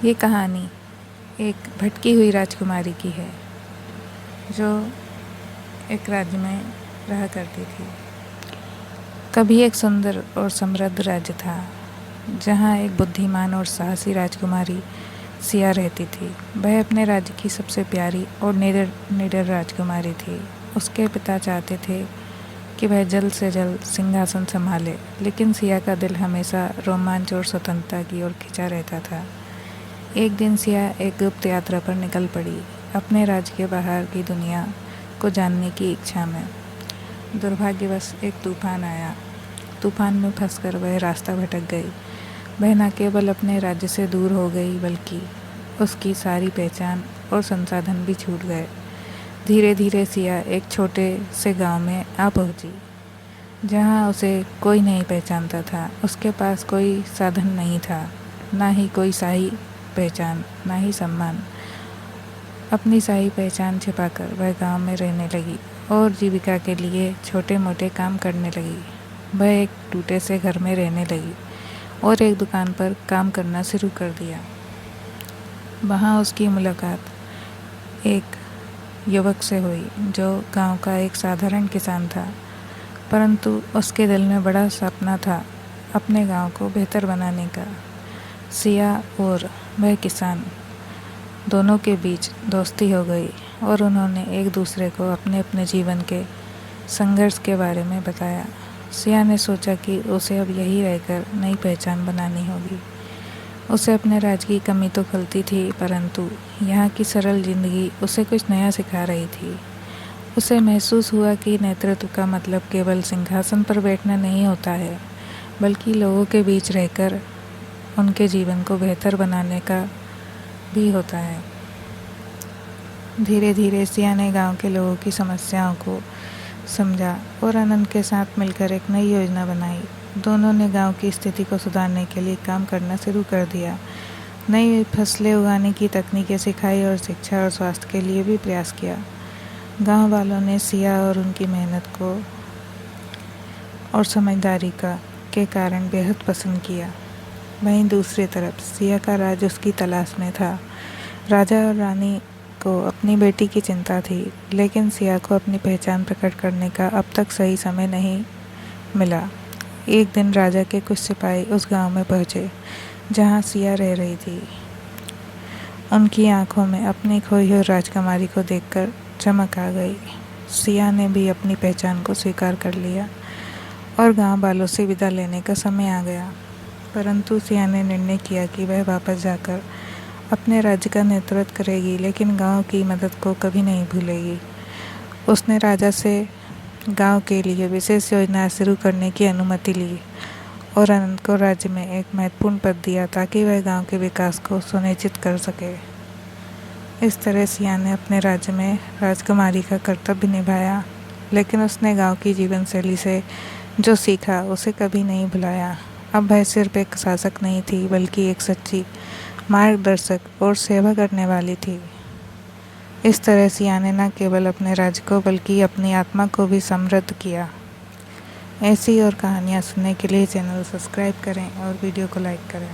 ये कहानी एक भटकी हुई राजकुमारी की है जो एक राज्य में रहा करती थी। कभी एक सुंदर और समृद्ध राज्य था जहाँ एक बुद्धिमान और साहसी राजकुमारी सिया रहती थी। वह अपने राज्य की सबसे प्यारी और निडर राजकुमारी थी। उसके पिता चाहते थे कि वह जल्द से जल्द सिंहासन संभाले, लेकिन सिया का दिल हमेशा रोमांच और स्वतंत्रता की ओर खिंचा रहता था। एक दिन सिया एक गुप्त यात्रा पर निकल पड़ी, अपने राज्य के बाहर की दुनिया को जानने की इच्छा में। दुर्भाग्यवश एक तूफान आया। तूफान में फंसकर वह रास्ता भटक गई। वह न केवल अपने राज्य से दूर हो गई, बल्कि उसकी सारी पहचान और संसाधन भी छूट गए। धीरे धीरे सिया एक छोटे से गांव में आ पहुंची, जहां उसे कोई नहीं पहचानता था। उसके पास कोई साधन नहीं था, ना ही कोई शाही पहचान, ना ही सम्मान। अपनी शाही पहचान छिपाकर वह गांव में रहने लगी और जीविका के लिए छोटे मोटे काम करने लगी। वह एक टूटे से घर में रहने लगी और एक दुकान पर काम करना शुरू कर दिया। वहां उसकी मुलाकात एक युवक से हुई जो गांव का एक साधारण किसान था, परंतु उसके दिल में बड़ा सपना था अपने गांव को बेहतर बनाने का। सिया और वह किसान दोनों के बीच दोस्ती हो गई और उन्होंने एक दूसरे को अपने अपने जीवन के संघर्ष के बारे में बताया। सिया ने सोचा कि उसे अब यही रहकर नई पहचान बनानी होगी। उसे अपने राज्य की कमी तो खलती थी, परंतु यहाँ की सरल जिंदगी उसे कुछ नया सिखा रही थी। उसे महसूस हुआ कि नेतृत्व का मतलब केवल सिंहासन पर बैठना नहीं होता है, बल्कि लोगों के बीच रहकर उनके जीवन को बेहतर बनाने का भी होता है। धीरे धीरे सिया ने गांव के लोगों की समस्याओं को समझा और आनंद के साथ मिलकर एक नई योजना बनाई। दोनों ने गांव की स्थिति को सुधारने के लिए काम करना शुरू कर दिया। नई फसलें उगाने की तकनीकें सिखाई और शिक्षा और स्वास्थ्य के लिए भी प्रयास किया। गांव वालों ने सिया और उनकी मेहनत को और समझदारी के कारण बेहद पसंद किया। वहीं दूसरी तरफ सिया का राज उसकी तलाश में था। राजा और रानी को अपनी बेटी की चिंता थी, लेकिन सिया को अपनी पहचान प्रकट करने का अब तक सही समय नहीं मिला। एक दिन राजा के कुछ सिपाही उस गांव में पहुंचे जहां सिया रह रही थी। उनकी आंखों में अपनी खोई हुई राजकुमारी को देखकर चमक आ गई। सिया ने भी अपनी पहचान को स्वीकार कर लिया और गांव वालों से विदा लेने का समय आ गया। परंतु सिया ने निर्णय किया कि वह वापस जाकर अपने राज्य का नेतृत्व करेगी, लेकिन गांव की मदद को कभी नहीं भूलेगी। उसने राजा से गांव के लिए विशेष योजना शुरू करने की अनुमति ली और आनंद को राज्य में एक महत्वपूर्ण पद दिया ताकि वह गांव के विकास को सुनिश्चित कर सके। इस तरह सिया ने अपने राज्य में राजकुमारी का कर्तव्य निभाया, लेकिन उसने गांव की जीवन शैली से जो सीखा उसे कभी नहीं भुलाया। अब वह सिर्फ एक शासक नहीं थी, बल्कि एक सच्ची मार्गदर्शक और सेवा करने वाली थी। इस तरह सिया ने न केवल अपने राज्य को बल्कि अपनी आत्मा को भी समृद्ध किया। ऐसी और कहानियाँ सुनने के लिए चैनल सब्सक्राइब करें और वीडियो को लाइक करें।